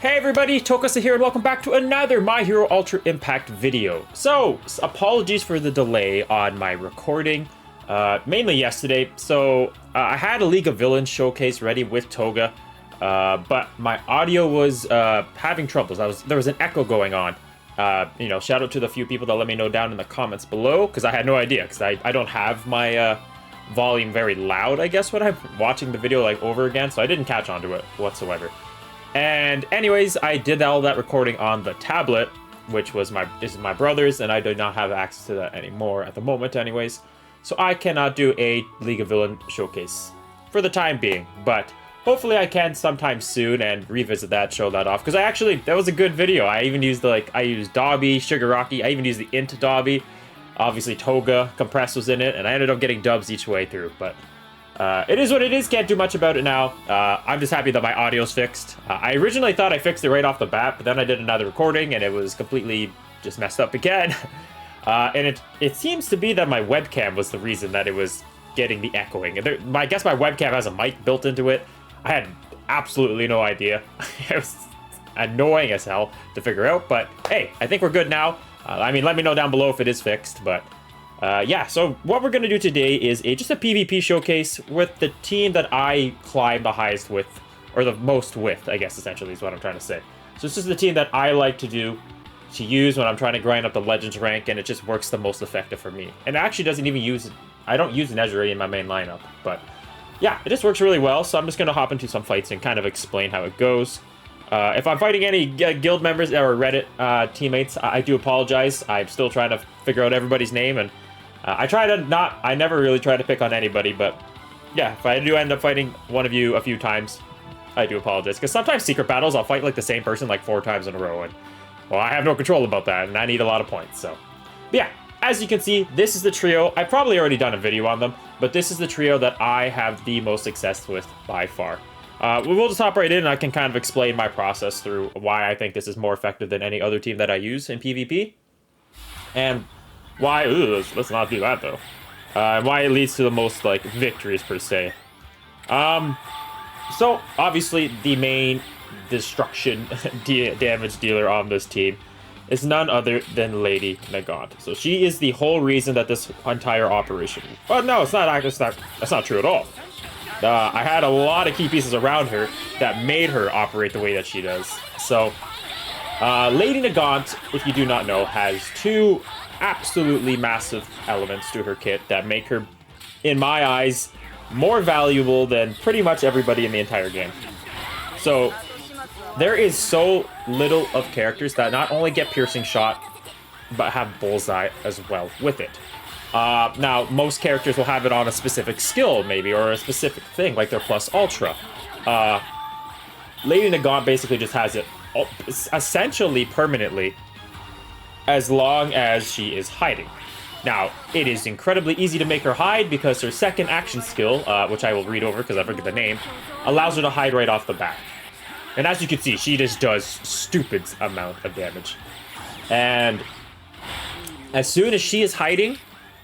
Hey everybody, Tokasa here and welcome back to another My Hero Ultra Impact video. So, apologies for the delay on my recording, mainly yesterday. I had a League of Villains showcase ready with Toga, but my audio was having troubles. There was an echo going on. Shout out to the few people that let me know down in the comments below, because I had no idea, because I don't have my volume very loud, I guess, when I'm watching the video like over again, so I didn't catch on to it whatsoever. And anyways, I did all that recording on the tablet, which is my brother's, and I do not have access to that anymore at the moment anyways. So I cannot do a League of Villains showcase for the time being, but hopefully I can sometime soon and revisit that, show that off, because that was a good video. I even used I used Dobby, Shigaraki, I even used the Int Dobby. Obviously Toga, Compress was in it, and I ended up getting dubs each way through, but it is what it is, can't do much about it now. I'm just happy that my audio's fixed. I originally thought I fixed it right off the bat, but then I did another recording and it was completely just messed up again. And it seems to be that my webcam was the reason that it was getting the echoing. I guess my webcam has a mic built into it. I had absolutely no idea. It was annoying as hell to figure out, but hey, I think we're good now. Let me know down below if it is fixed, but so what we're going to do today is just a PvP showcase with the team that I climb the highest with, or the most with, I guess, essentially, is what I'm trying to say. So this is the team that I like to use when I'm trying to grind up the Legends rank, and it just works the most effective for me. And it actually doesn't even I don't use Nezuri in my main lineup, but yeah, it just works really well, so I'm just going to hop into some fights and kind of explain how it goes. If I'm fighting any guild members or Reddit teammates, I do apologize. I'm still trying to figure out everybody's name, and I never really try to pick on anybody, but yeah, if I do end up fighting one of you a few times, I do apologize. Because sometimes secret battles, I'll fight like the same person like 4 times in a row, and well, I have no control about that, and I need a lot of points, so. But yeah, as you can see, this is the trio. I've probably already done a video on them, but this is the trio that I have the most success with by far. We'll just hop right in, and I can kind of explain my process through why I think this is more effective than any other team that I use in PvP. And why, let's not do that though. Why it leads to the most, victories per se. So, obviously, the main destruction damage dealer on this team is none other than Lady Nagant. So she is the whole reason that this entire operation... Well, no, it's not, that's not true at all. I had a lot of key pieces around her that made her operate the way that she does. So, Lady Nagant, if you do not know, has 2 absolutely massive elements to her kit that make her, in my eyes, more valuable than pretty much everybody in the entire game. So there is so little of characters that not only get piercing shot but have bullseye as well with it. Now most characters will have it on a specific skill maybe, or a specific thing like their plus ultra. Lady Nagant basically just has it essentially permanently, as long as she is hiding. Now, it is incredibly easy to make her hide because her second action skill, which I will read over because I forget the name, allows her to hide right off the bat. And as you can see, she just does stupid amount of damage. And as soon as she is hiding,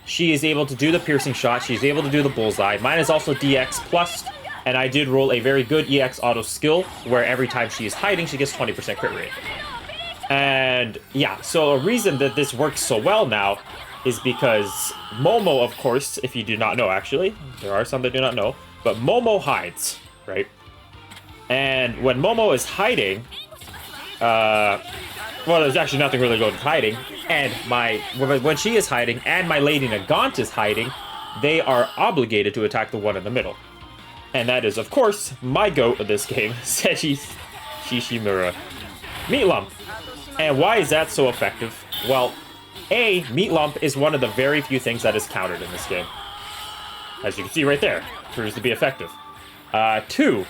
she is able to do the piercing shot, she's able to do the bullseye. Mine is also DX plus, and I did roll a very good EX auto skill, where every time she is hiding, she gets 20% crit rate. And yeah, so a reason that this works so well now is because Momo, of course, if you do not know, actually, there are some that do not know, but Momo hides, right? And when Momo is hiding, well, there's actually nothing really going to hiding, and when she is hiding and my Lady Nagant is hiding, they are obligated to attack the one in the middle. And that is, of course, my GOAT of this game, Seiji Shishimura. Meat Lump. And why is that so effective? Well, A, Meat Lump is one of the very few things that is countered in this game. As you can see right there, proves to be effective. 2,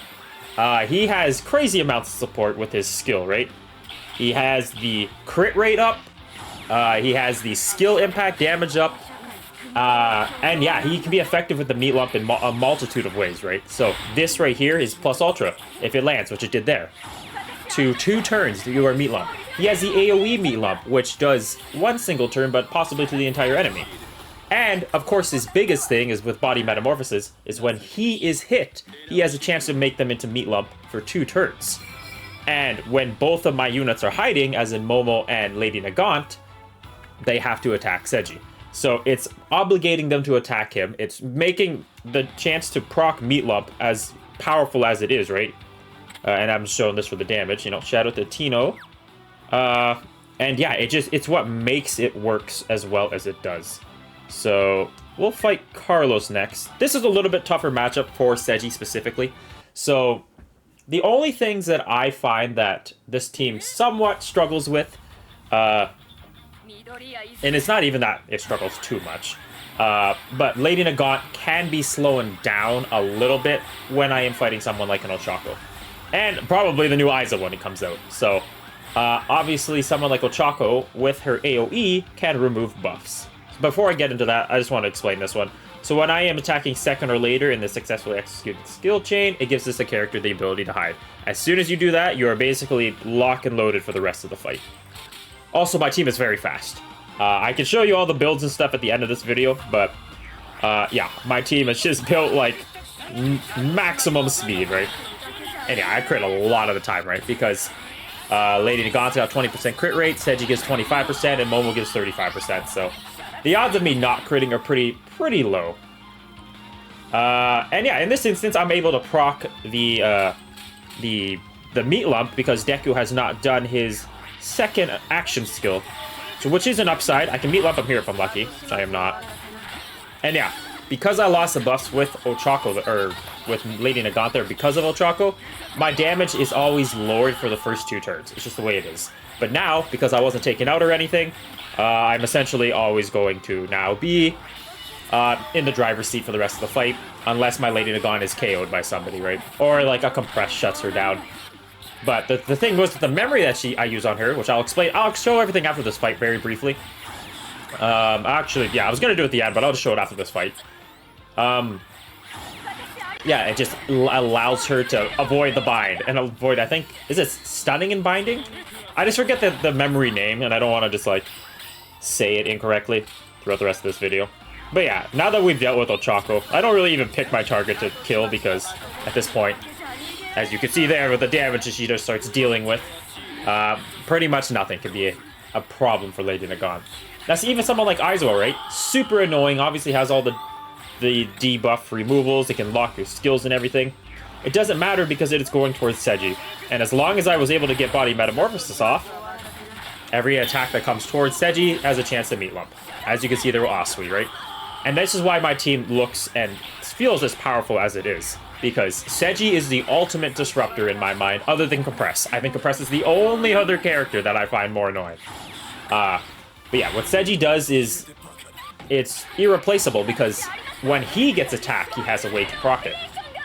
he has crazy amounts of support with his skill, right? He has the crit rate up, he has the skill impact damage up, and yeah, he can be effective with the Meat Lump in a multitude of ways, right? So this right here is plus ultra, if it lands, which it did there. To 2 turns to your Meat Lump. He has the AoE Meat Lump, which does 1 single turn, but possibly to the entire enemy. And, of course, his biggest thing is with Body Metamorphosis, is when he is hit, he has a chance to make them into Meat Lump for 2 turns. And when both of my units are hiding, as in Momo and Lady Nagant, they have to attack Seiji. So it's obligating them to attack him. It's making the chance to proc Meat Lump as powerful as it is, right? And I'm showing this for the damage, you know, shout out to Tino. And yeah, it's what makes it works as well as it does. So we'll fight Carlos next. This is a little bit tougher matchup for Seiji specifically. So the only things that I find that this team somewhat struggles with, and it's not even that it struggles too much, but Lady Nagant can be slowing down a little bit when I am fighting someone like an Ochako. And probably the new Aiza when it comes out. So obviously someone like Ochako with her AoE can remove buffs. Before I get into that, I just want to explain this one. So when I am attacking second or later in the successfully executed skill chain, it gives this a character the ability to hide. As soon as you do that, you are basically lock and loaded for the rest of the fight. Also, my team is very fast. I can show you all the builds and stuff at the end of this video, but yeah, my team is just built like maximum speed, right? And yeah, I crit a lot of the time, right? Because Lady Nagant's got 20% crit rate, Seiji gives 25%, and Momo gives 35%, so the odds of me not critting are pretty low. And yeah, in this instance, I'm able to proc the Meat Lump because Deku has not done his second action skill, so which is an upside. I can Meat Lump him here if I'm lucky, which I am not. And yeah, because I lost the buffs with Ochako, or with Lady Nagant there because of Ochako, my damage is always lowered for the first 2 turns. It's just the way it is. But now, because I wasn't taken out or anything, I'm essentially always going to now be in the driver's seat for the rest of the fight, unless my Lady Nagant is KO'd by somebody, right? Or like a compress shuts her down. But the thing was that the memory that I use on her, which I'll explain, I'll show everything after this fight very briefly. Actually, yeah, I was gonna do it at the end, but I'll just show it after this fight. Yeah, it just allows her to avoid the bind and avoid, I think, is it stunning and binding? I just forget the memory name, and I don't want to just like say it incorrectly throughout the rest of this video. But yeah, now that we've dealt with Ochako, I don't really even pick my target to kill because at this point, as you can see there with the damage that she just starts dealing with, pretty much nothing can be a problem for Lady Nagant. That's even someone like Aizawa, right? Super annoying, obviously has all the debuff removals, it can lock your skills and everything. It doesn't matter because it is going towards Seiji. And as long as I was able to get Body Metamorphosis off, every attack that comes towards Seiji has a chance to Meat Lump. As you can see, they're Asui, right? And this is why my team looks and feels as powerful as it is. Because Seiji is the ultimate disruptor in my mind, other than Compress. I think Compress is the only other character that I find more annoying. But yeah, what Seiji does is, it's irreplaceable because when he gets attacked, he has a way to proc it.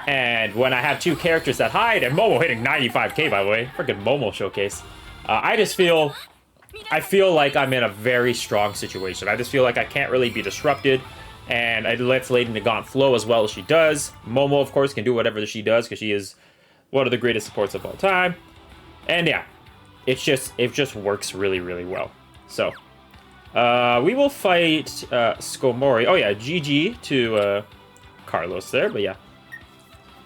And when I have 2 characters that hide, and Momo hitting 95k, by the way, freaking Momo showcase, I feel like I'm in a very strong situation. I just feel like I can't really be disrupted, and it lets Lady Nagant flow as well as she does. Momo, of course, can do whatever she does because she is one of the greatest supports of all time. And yeah, it just works really, really well. So we will fight Skomori. Oh yeah, GG to Carlos there, but yeah.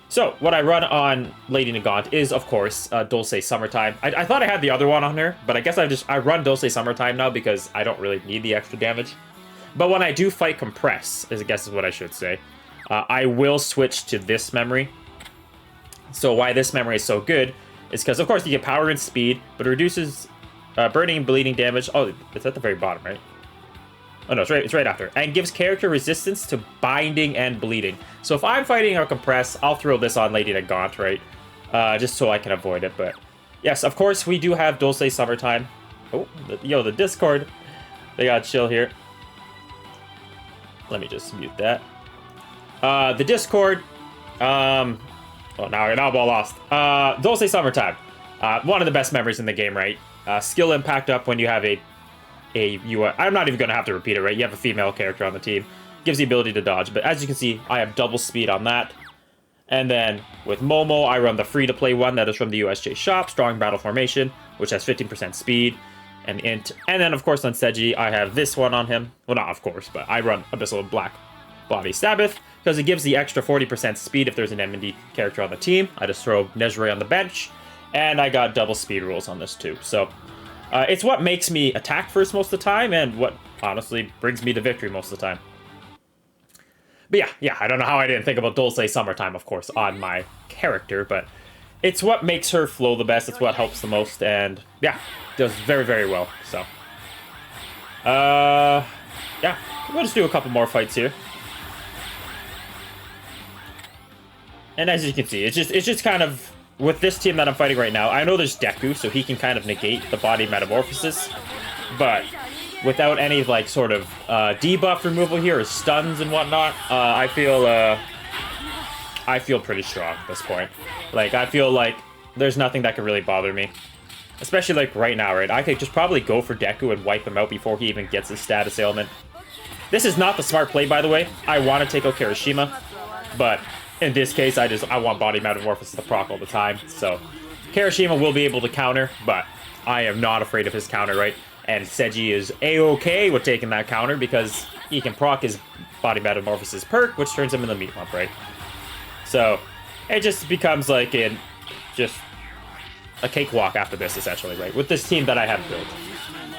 So, what I run on Lady Nagant is, of course, Dulce Summertime. I thought I had the other one on her, but I guess I run Dulce Summertime now because I don't really need the extra damage. But when I do fight Compress, I guess is what I should say, I will switch to this memory. So why this memory is so good is because, of course, you get power and speed, but it reduces burning and bleeding damage. Oh, it's at the very bottom, right? Oh no, it's right after. And gives character resistance to binding and bleeding. So if I'm fighting a Compress, I'll throw this on Lady Nagant, right? Just so I can avoid it. But yes, of course, we do have Dulce Summertime. Oh, the Discord. They got chill here. Let me just mute that. The Discord. Oh, now I'm all lost. Dulce Summertime. One of the best memories in the game, right? Skill impact up when you have I'm not even going to have to repeat it, right? You have a female character on the team. Gives the ability to dodge. But as you can see, I have double speed on that. And then with Momo, I run the free-to-play one that is from the USJ shop, Strong Battle Formation, which has 15% speed and int. And then, of course, on Seiji, I have this one on him. Well, not of course, but I run Abyssal Black Body Sabbath because it gives the extra 40% speed if there's an enemy character on the team. I just throw Nezure on the bench. And I got double speed rules on this too. So it's what makes me attack first most of the time, and what honestly brings me to victory most of the time. But yeah, I don't know how I didn't think about Dulce Summertime, of course, on my character, but it's what makes her flow the best, it's what helps the most, and yeah, does very, very well, so. Yeah, we'll just do a couple more fights here. And as you can see, it's just kind of, with this team that I'm fighting right now, I know there's Deku, so he can kind of negate the body metamorphosis, but without any, like, sort of debuff removal here, or stuns and whatnot, I feel pretty strong at this point. Like, I feel like there's nothing that can really bother me. Especially, like, right now, right? I could just probably go for Deku and wipe him out before he even gets his status ailment. This is not the smart play, by the way. I want to take out Kirishima, but in this case, I want body metamorphosis to proc all the time, so Kirishima will be able to counter, but I am not afraid of his counter, right? And Seiji is A-okay with taking that counter because he can proc his body metamorphosis perk, which turns him into meat lump, right? So it just becomes like just a cakewalk after this, essentially, right? With this team that I have built.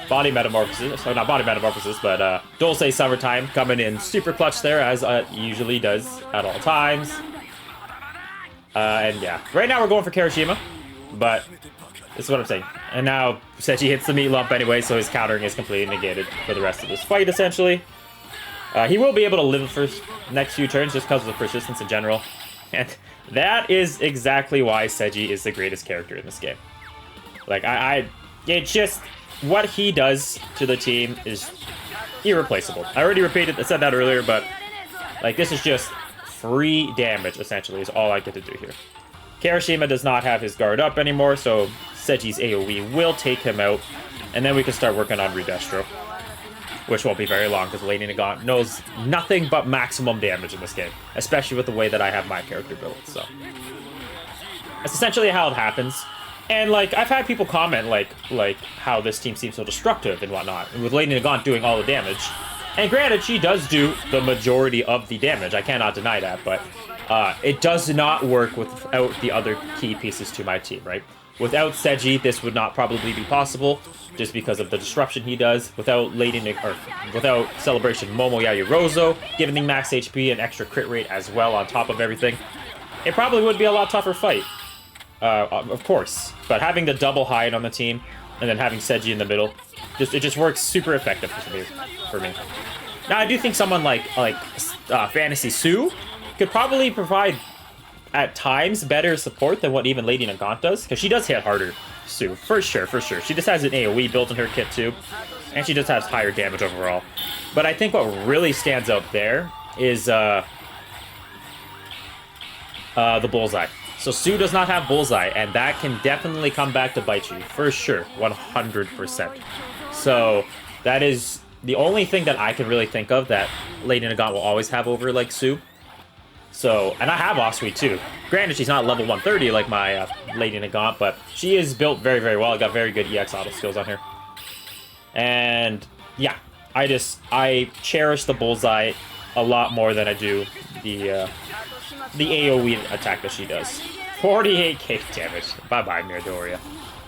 Body metamorphosis, so not body metamorphosis, but Dulce Summertime coming in super clutch there, as it usually does at all times. And yeah, right now we're going for Kirishima, but this is what I'm saying. And now Seiji hits the meat lump anyway, so his countering is completely negated for the rest of this fight, essentially. He will be able to live the first next few turns just because of the persistence in general. And that is exactly why Seiji is the greatest character in this game. Like, it's just, what he does to the team is irreplaceable. I already said that earlier, but like, this is just free damage, essentially, is all I get to do here. Kirishima does not have his guard up anymore, so Seiji's AoE will take him out, and then we can start working on Redestro, which won't be very long, because Lady Nagant knows nothing but maximum damage in this game, especially with the way that I have my character built, so. That's essentially how it happens. And, like, I've had people comment, like how this team seems so destructive and whatnot, and with Lady Nagant doing all the damage. And granted, she does do the majority of the damage, I cannot deny that, but it does not work without the other key pieces to my team, right? Without Seiji, this would not probably be possible, just because of the disruption he does. Without without Celebration Momo Yaoyorozu, giving the max HP and extra crit rate as well on top of everything, it probably would be a lot tougher fight. Of course, but having the double hide on the team and then having Seiji in the middle, it just works super effective for me. Now, I do think someone like Fantasy Sue could probably provide at times better support than what even Lady Nagant does, because she does hit harder, Sue, for sure. She just has an AoE built in her kit too, and she just has higher damage overall. But I think what really stands out there is the bullseye. So Sue does not have bullseye, and that can definitely come back to bite you, for sure, 100%. So that is the only thing that I can really think of that Lady Nagant will always have over, like, Sue. So, and I have Osui too. Granted, she's not level 130 like my Lady Nagant, but she is built very, very well. I got very good EX auto skills on her. And yeah, I cherish the bullseye a lot more than I do the AoE attack that she does. 48k damage. Bye-bye, Miradoria.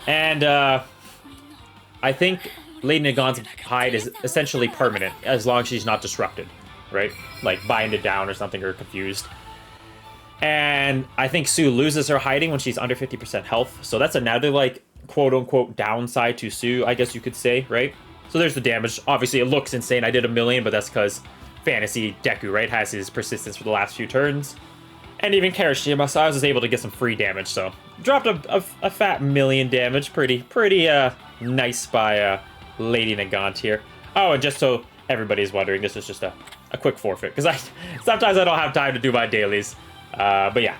And I think Lady Nagant's hide is essentially permanent, as long as she's not disrupted, right? Like binded down or something, or confused. And I think Sue loses her hiding when she's under 50% health, so that's another, like, quote-unquote downside to Sue, I guess you could say, right? So there's the damage. Obviously, it looks insane. I did 1 million, but that's because Fantasy Deku, right, has his persistence for the last few turns. And even Kirishima, so I was able to get some free damage, so dropped a fat 1 million damage. Pretty nice by Lady Nagant here. Oh, and just so everybody's wondering, this is just a quick forfeit, because sometimes I don't have time to do my dailies. But yeah.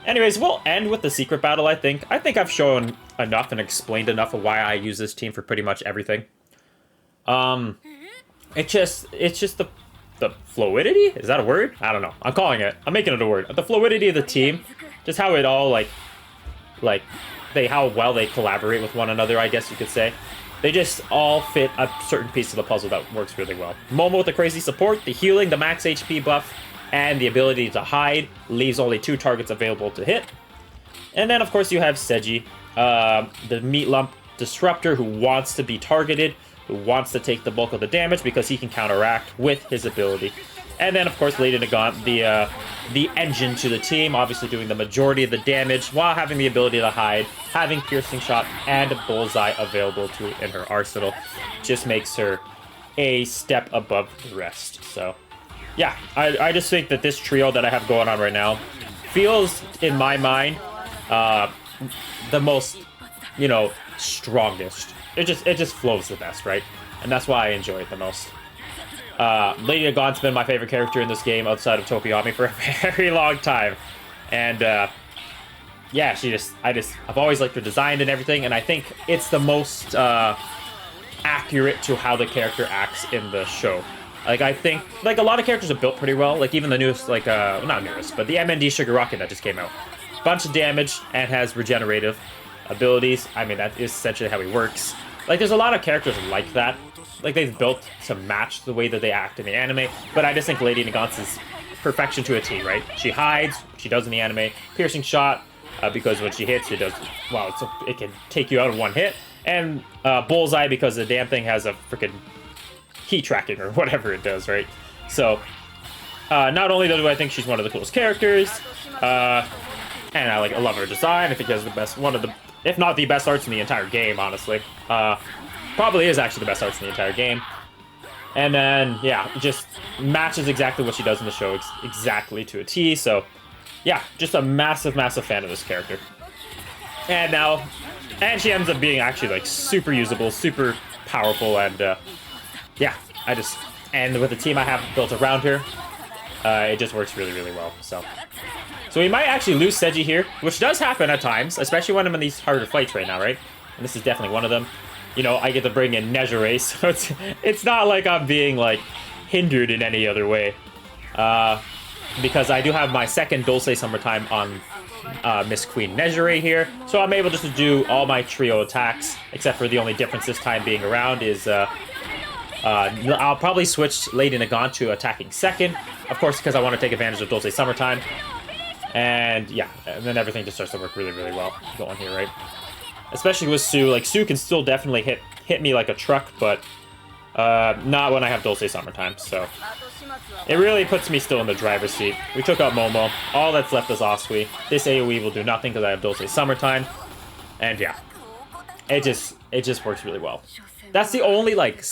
Anyways, we'll end with the secret battle, I think. I think I've shown enough and explained enough of why I use this team for pretty much everything. It's just the fluidity? Is that a word? I don't know. I'm calling it. I'm making it a word. The fluidity of the team. Just how it all, how well they collaborate with one another, I guess you could say. They just all fit a certain piece of the puzzle that works really well. Momo with the crazy support, the healing, the max HP buff, and the ability to hide leaves only 2 targets available to hit. And then, of course, you have Seiji, the Meat Lump Disruptor, who wants to be targeted, who wants to take the bulk of the damage because he can counteract with his ability. And then, of course, Lady Nagant, the engine to the team, obviously doing the majority of the damage while having the ability to hide, having Piercing Shot and Bullseye available in her arsenal. Just makes her a step above the rest. So, yeah, I just think that this trio that I have going on right now feels, in my mind, the most, strongest. It just flows the best, right? And that's why I enjoy it the most. Lady Nagant's been my favorite character in this game outside of Tokoyami for a very long time. And, yeah, I've always liked her design and everything, and I think it's the most, accurate to how the character acts in the show. Like, I think, like, a lot of characters are built pretty well, like, even the newest, like, well, not newest, but the MND Sugar Rocket that just came out. Bunch of damage, and has regenerative abilities. I mean, that is essentially how he works. Like, there's a lot of characters like that. Like, they've built to match the way that they act in the anime, but I just think Lady Nagant's is perfection to a T, right? She hides, she does in the anime, Piercing Shot, because when she hits, it does, well, it can take you out in one hit, and Bullseye because the damn thing has a freaking heat tracking or whatever it does, right? So, not only do I think she's one of the coolest characters, and I love her design. I think she has one of the, if not the best arts in the entire game, honestly. Probably is actually the best arts in the entire game. And then, yeah, just matches exactly what she does in the show exactly to a T. So, yeah, just a massive, massive fan of this character. And she ends up being actually, like, super usable, super powerful, and, yeah, and with the team I have built around her, it just works really, really well, so we might actually lose Seiji here, which does happen at times, especially when I'm in these harder fights right now, right? And this is definitely one of them. I get to bring in Nejire, so it's not like I'm being, like, hindered in any other way. Because I do have my second Dulce Summertime on Miss Queen Nejire here, so I'm able just to do all my trio attacks, except for the only difference this time being around is, I'll probably switch Lady Nagant to attacking second, of course, because I want to take advantage of Dulce Summertime. And, yeah, and then everything just starts to work really, really well going here, right? Especially with Sue. Like, Sue can still definitely hit me like a truck, but not when I have Dulce Summertime, so it really puts me still in the driver's seat. We took out Momo. All that's left is Asui. This AoE will do nothing because I have Dulce Summertime. And, yeah, it just works really well. That's the only, like,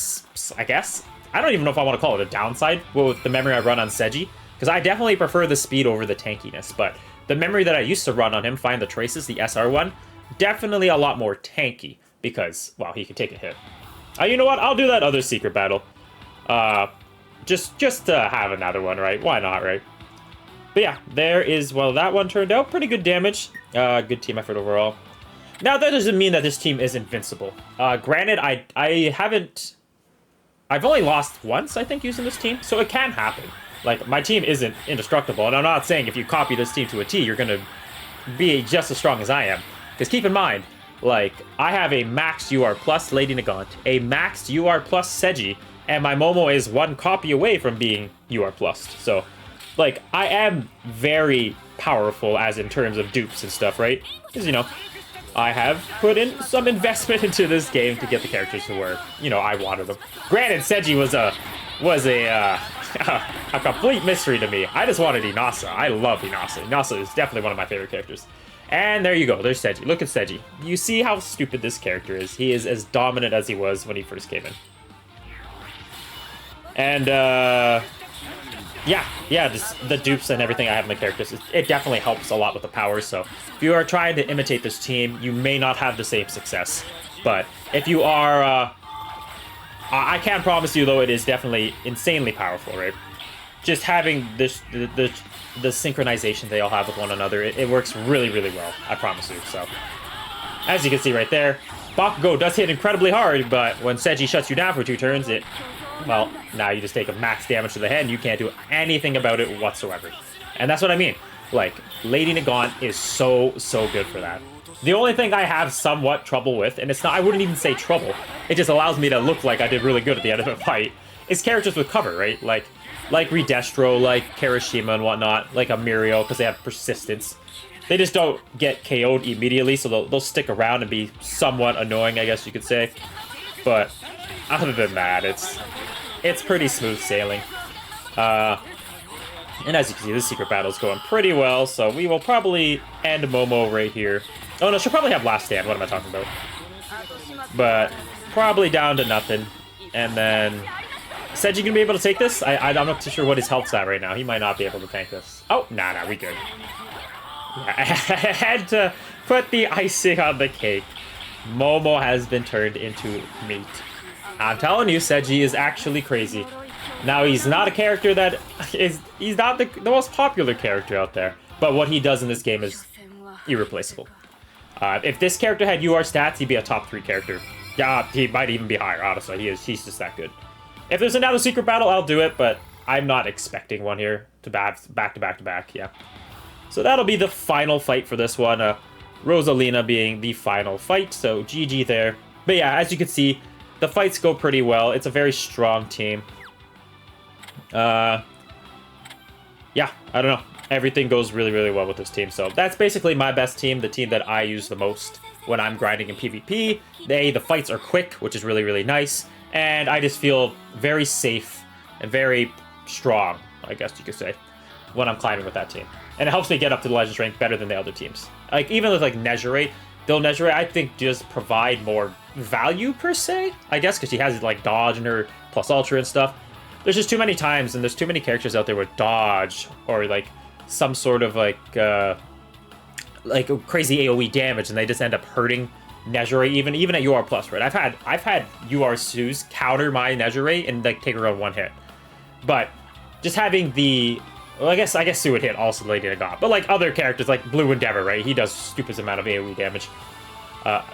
I guess, I don't even know if I want to call it a downside with the memory I run on Seiji, because I definitely prefer the speed over the tankiness, but the memory that I used to run on him, Find the Traces, the SR one, definitely a lot more tanky, because, well, he can take a hit. You know what? I'll do that other secret battle. Just to have another one, right? Why not, right? But yeah, that one turned out pretty good damage. Good team effort overall. Now, that doesn't mean that this team is invincible. Granted, I've only lost once, I think, using this team, so it can happen. Like, my team isn't indestructible, and I'm not saying if you copy this team to a T, you're gonna be just as strong as I am. Because keep in mind, like, I have a maxed UR plus Lady Nagant, a maxed UR plus Seiji, and my Momo is one copy away from being UR plus. So, like, I am very powerful as in terms of dupes and stuff, right? Because, I have put in some investment into this game to get the characters to where, I wanted them. Granted, Seiji was a complete mystery to me. I just wanted Inasa. I love Inasa. Inasa is definitely one of my favorite characters. And there you go. There's Seiji. Look at Seiji. You see how stupid this character is. He is as dominant as he was when he first came in. And, yeah, just the dupes and everything I have in the characters, it definitely helps a lot with the powers. So if you are trying to imitate this team, you may not have the same success. But if you are, I can promise you, though, it is definitely insanely powerful, right? Just having the synchronization they all have with one another, it works really, really well. I promise you. So, as you can see right there, Bakugo does hit incredibly hard, but when Seiji shuts you down for 2 turns, well, now you just take a max damage to the head, and you can't do anything about it whatsoever. And that's what I mean. Like, Lady Nagant is so good for that. The only thing I have somewhat trouble with, and it's not, I wouldn't even say trouble, it just allows me to look like I did really good at the end of the fight, is characters with cover, right? Like Redestro, like Kirishima and whatnot, like a Mirio, because they have persistence. They just don't get KO'd immediately, so they'll stick around and be somewhat annoying, I guess you could say. But other than that, it's pretty smooth sailing. And as you can see, this secret battle is going pretty well, so we will probably end Momo right here. Oh no, she'll probably have last stand. What am I talking about? But probably down to nothing. And then Seiji gonna be able to take this? I'm not too sure what his health's at right now. He might not be able to tank this. Oh, nah, we good. Yeah, I had to put the icing on the cake. Momo has been turned into meat. I'm telling you, Seiji is actually crazy. Now, he's not a character that he's not the most popular character out there, but what he does in this game is irreplaceable. If this character had UR stats, he'd be a top 3 character. Yeah, he might even be higher, honestly. He's just that good. If there's another secret battle, I'll do it, but I'm not expecting one here to back to back, yeah. So that'll be the final fight for this one, Rosalina being the final fight, so GG there. But yeah, as you can see, the fights go pretty well. It's a very strong team. Yeah, I don't know. Everything goes really, really well with this team. So that's basically my best team, the team that I use the most when I'm grinding in PvP. The fights are quick, which is really, really nice. And I just feel very safe and very strong, I guess you could say, when I'm climbing with that team. And it helps me get up to the Legends rank better than the other teams. Like, even with, like, Nezure, though Nezure, I think, just provide more value, per se, I guess, because she has, like, dodge in her plus ultra and stuff. There's just too many times, and there's too many characters out there with dodge, or, like, some sort of, like a crazy AoE damage, and they just end up hurting Nezure, even at UR+, right? I've had UR Su's counter my Nezure and, like, take her on one hit. But just having the... Well, I guess Sue would hit also Lady Nagant. But, like, other characters, like Blue Endeavor, right? He does stupid amount of AoE damage.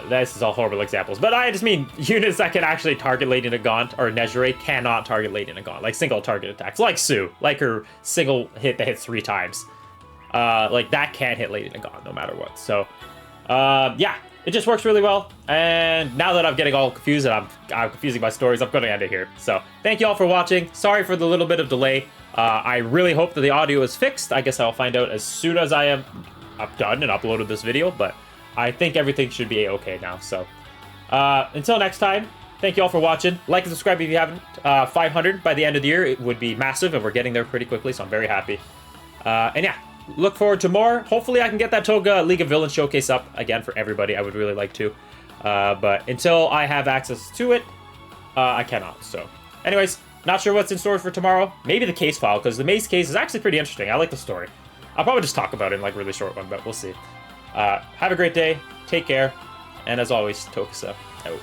This is all horrible examples. But I just mean units that can actually target Lady Nagant or Nezure cannot target Lady Nagant. Like, single target attacks. Like Sue. Like her single hit that hits 3 times. Like, that can't hit Lady Nagant no matter what. So, yeah. It just works really well. And now that I'm getting all confused and I'm confusing my stories, I'm going to end it here. So, thank you all for watching. Sorry for the little bit of delay. I really hope that the audio is fixed. I guess I'll find out as soon as I'm done and uploaded this video. But I think everything should be okay now. So, until next time, thank you all for watching. Like and subscribe if you haven't. 500 by the end of the year, it would be massive, and we're getting there pretty quickly, so I'm very happy. And yeah, look forward to more. Hopefully I can get that Toga League of Villains showcase up again for everybody. I would really like to. But until I have access to it, I cannot. So, anyways, not sure what's in store for tomorrow. Maybe the case file, because the Maze case is actually pretty interesting. I like the story. I'll probably just talk about it in like a really short one, but we'll see. Have a great day. Take care. And as always, Tokusa out.